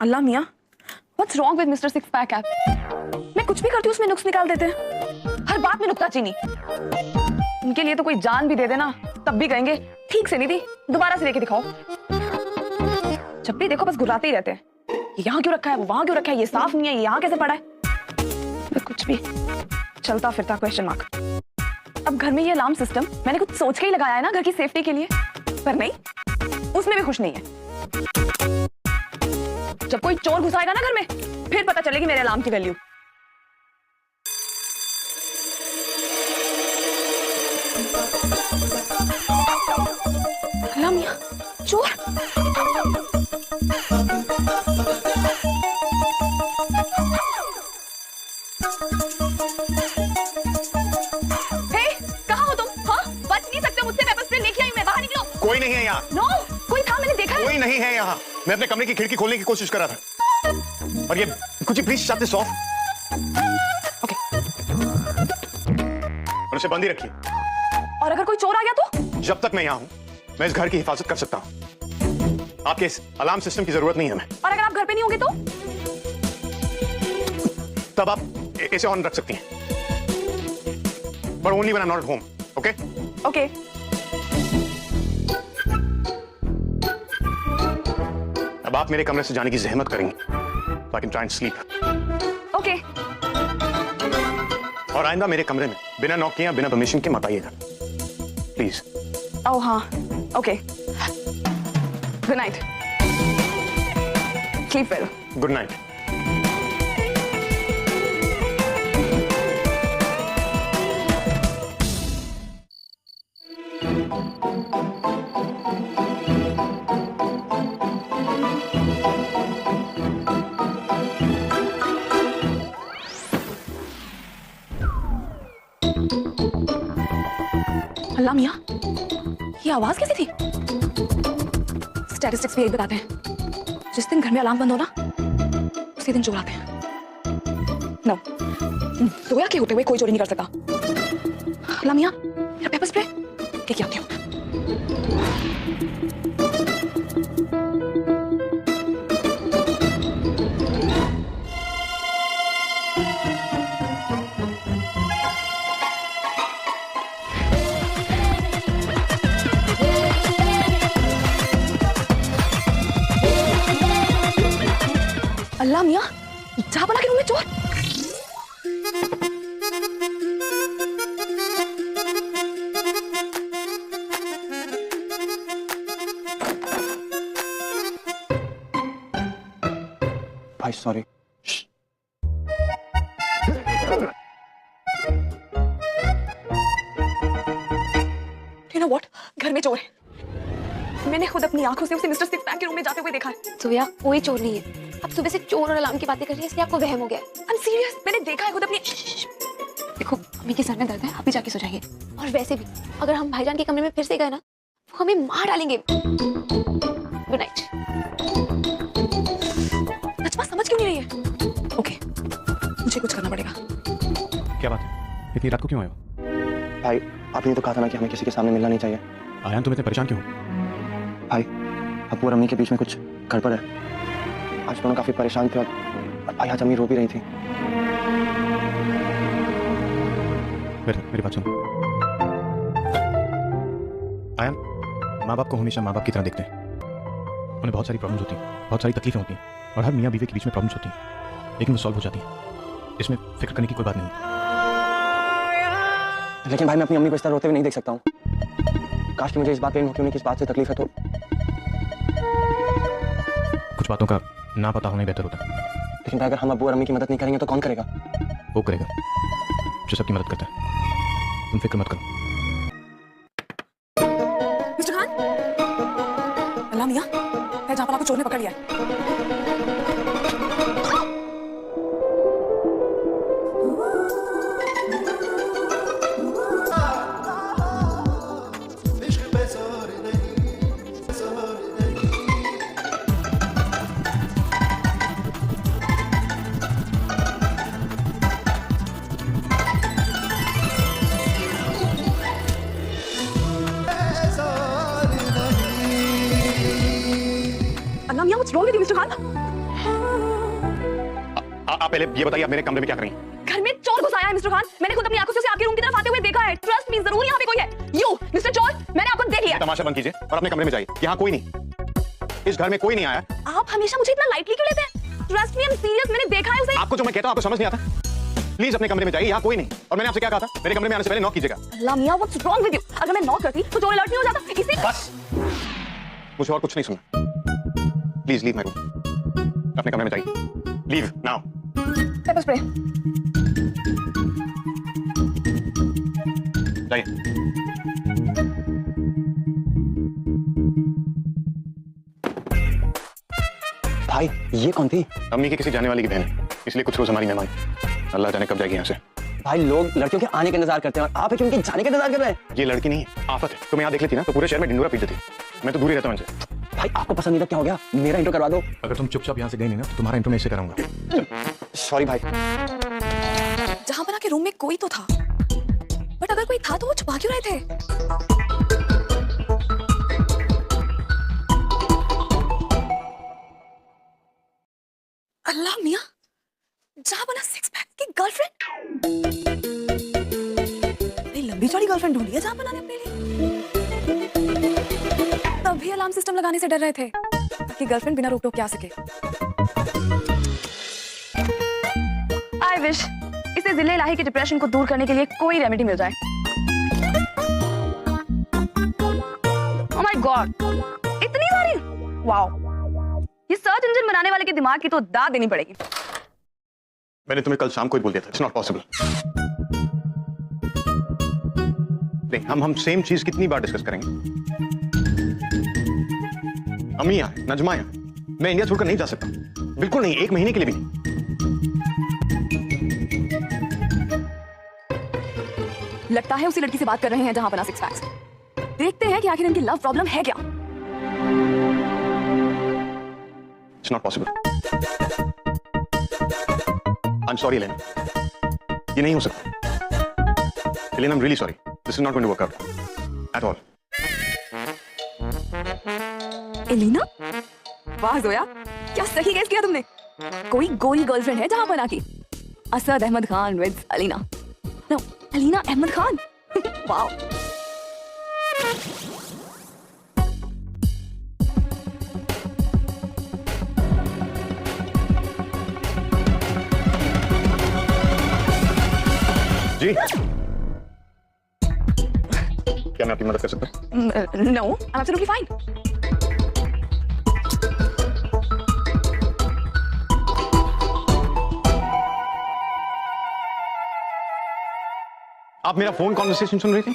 अल्लाह मियाँ, what's wrong with mister six pack abs? मैं कुछ भी करती हूँ उसमें नुक्स निकाल देते हैं, हर बात में नुक्ताचीनी। उनके लिए तो कोई जान भी दे देना तब भी कहेंगे ठीक से नहीं दी, दोबारा से लेके दिखाओ। जब भी देखो बस घुराते ही रहते हैं, ये यहाँ क्यों रखा है, वो वहां क्यों रखा है, ये साफ नहीं है, ये यहाँ कैसे पड़ा है। मैं कुछ भी चलता फिरता क्वेश्चन मार्क। अब घर में ये अलार्म सिस्टम मैंने कुछ सोच के ही लगाया है ना घर की सेफ्टी के लिए, पर नहीं, उसमें भी खुश नहीं है। जब कोई चोर घुसाएगा ना घर में, फिर पता चलेगी मेरे अलार्म की वैल्यू। अल्लाह मियां, चोर! कहाँ हो तुम? हाँ, बच नहीं सकते मुझसे। पेपर स्प्रे लेके आई हूं मैं, बाहर निकलो। कोई नहीं है यहाँ। नो, कोई था, मैंने देखा है। कोई नहीं है यहाँ। मैं अपने कमरे की खिड़की खोलने की कोशिश कर रहा था। और ये कुछ please shut this of. Okay. और उसे बंद ही रखिए। और अगर कोई चोर आ गया तो? जब तक मैं यहाँ हूँ, मैं इस घर की हिफाजत कर सकता हूँ। आपके इस अलार्म सिस्टम की जरूरत नहीं है हमें। और अगर आप घर पे नहीं होंगे तो? तब आप इसे ऑन रख सकती हैं। But only when I'm not at home, okay? Okay. अब आप मेरे कमरे से जाने की जहमत करेंगी, so I can try and sleep. Okay. और आइंदा मेरे कमरे में बिना नॉक किए, बिना परमिशन के मत आइएगा, प्लीज। Oh हाँ, okay. Good night. Sleep well. Good night. अल्लाह मियाँ, ये आवाज कैसी थी? स्टैटिस्टिक्स भी यही बताते हैं, जिस दिन घर में अलार्म बंद हो ना, उसी दिन चोर आते हैं। नो, सोया के होते हुए कोई चोरी नहीं कर सकता। अल्लाह मियाँ, मेरा पेपर स्प्रे लेके आती हूँ। अल्लाह मियाँ, जहाँ बना के रूम में चोर। भाई सॉरी। You know what? घर में चोर है। मैंने खुद अपनी आंखों से उसे मिस्टर सिक्स पैक के रूम में जाते हुए देखा है। सोया, कोई चोर नहीं है। अब सुबह से चोर और अलार्म की बातें कर रही है, इसलिए आपको वहम हो गया है। I'm serious, मैंने देखा है खुद अपनी। देखो, अम्मी के सर में दर्द है, अभी जाके सो जाइए। और वैसे भी अगर हम भाईजान के कमरे में फिर से गए ना, वो हमें मार डालेंगे। Good night. नजमा समझ क्यों नहीं रही है? ओके, मुझे कुछ करना पड़ेगा। क्या बात है, इतनी रात को क्यों आए हो? भाई, आपने तो कहा था ना कि हमें किसी के सामने मिलना नहीं चाहिए। आयान, तुम इतने परेशान क्यों हो? भाई, अब्बू और अम्मी के बीच में कुछ गड़बड़ है। आज दोनों काफी परेशान थे और भाई आज अम्मी रो भी रही थी। मेरी बात सुनो। आयान, माँ बाप को हमेशा माँ बाप की तरह देखते हैं। उन्हें बहुत सारी प्रॉब्लम्स होती हैं, बहुत सारी तकलीफें होती हैं, और हर मियाँ बीवी के बीच में प्रॉब्लम्स होती हैं, लेकिन वो सॉल्व हो जाती हैं। इसमें फिक्र करने की कोई बात नहीं है। लेकिन भाई, मैं अपनी अम्मी को इस तरह रोते हुए नहीं देख सकता हूँ। काश कि मुझे इस बात पे उन्हें किस बात से तकलीफ है तो। कुछ बातों का ना पता होना ही बेहतर होता है। लेकिन भाई, अगर हम अब्बू और अम्मी की मदद नहीं करेंगे तो कौन करेगा? वो करेगा जो सबकी मदद करता है। तुम फिक्र मत करो। मिस्टर खान, अल्लाह मियाँ, मैं जहाँ पर आपको चोर ने पकड़ लिया है। आप पहले ये बताइए, आप मेरे कमरे में क्या कर रही हैं? घर में चोर घुस आया है मिस्टर खान। मैंने खुद अपनी आंखों से उसे आपके रूम की तरफ आते हुए देखा है। ट्रस्ट मी, जरूर यहाँ पे कोई है। यू मिस्टर चोर, मैंने आपको देख लिया। तमाशा बंद कीजिए और अपने कमरे में जाइए। यहाँ कोई नहीं, इस घर में कोई नहीं आया। आप हमेशा मुझे इतना लाइटली क्यों लेते हैं? Trust me, I am serious, मैंने देखा है उसे। आपको जो मैं कहता हूँ आपको समझ नहीं आता। प्लीज अपने कमरे में जाइए, यहाँ कोई नहीं। और मैंने आपसे क्या कहा था, मेरे कमरे में आने से पहले नॉक कीजिएगा। अल्लाह मियां, व्हाट्स रॉन्ग विद यू? अगर मैं नॉक करती तो चोर अलर्ट नहीं हो जाता? इसी बस, मुझे और कुछ नहीं सुनना। Please leave my room. अपने कमरे में जाइए। Leave now. Paper spray. जाइए। भाई ये कौन थी? अम्मी की किसी जाने वाली की बहन है, इसलिए कुछ रोज हमारी मेहमान। अल्लाह जाने कब जाएगी यहाँ से। भाई लोग लड़कियों के आने का इंतजार करते हैं और आप क्यों उनके जाने का इंतजार कर रहे हैं? ये लड़की नहीं है, आफत है। तुम्हें यहाँ देख लेती ना तो पूरे शहर में ढिंडोरा पीट देती। मैं तो दूर ही रहता हूँ इनसे। भाई आपको पसंद नहीं था, क्या हो गया? मेरा इंट्रो करवा दो। अगर तुम चुपचाप यहाँ से गई नहीं ना तो तुम्हारा इंट्रो मैं इससे कराऊंगा। सॉरी भाई। जहां बना के रूम में कोई तो था, बट अगर कोई था तो वो छुपा क्यों रहे थे? अल्लाह मियां, जहां बना सिक्स पैक की गर्लफ्रेंड। लंबी चौड़ी गर्लफ्रेंड ढूंढी है जहां बना ने अपने लिए। तभी अलार्म सिस्टम लगाने से डर रहे थे ताकि गर्लफ्रेंड बिना रोक टोक के आ सके। आई विश इसे जिले इलाही के डिप्रेशन को दूर करने के लिए कोई रेमेडी मिल जाए। ओह माय गॉड, इतनी सारी! वाओ, ये सर्च इंजन बनाने वाले के दिमाग की तो दाद देनी पड़ेगी। मैंने तुम्हें कल शाम को ही बोल दिया था, इट्स नॉट पॉसिबल। हम सेम चीज कितनी बार डिस्कस करेंगे? अम्मी यहाँ है, नजमा यहाँ है। मैं इंडिया छोड़कर नहीं जा सकता, बिल्कुल नहीं, एक महीने के लिए भी नहीं। लगता है उसी लड़की से बात कर रहे हैं जहां बना सिक्स पैक्स। देखते हैं कि आखिर इनकी लव प्रॉब्लम है क्या। It's not possible. I am sorry Elena, ये नहीं हो सकता। Elena, I am really sorry. This is not going to work out at all. Elena, वाह जोया, क्या सही गेस किया तुमने। कोई गोरी गर्लफ्रेंड है जहां बना की। Asad Ahmad Khan with Alina. No, Alina Ahmad Khan. Wow. जी, क्या मैं आपकी मदद कर सकता हूँ? No, I am absolutely fine. आप मेरा फोन कॉन्वर्सेशन सुन रही थी?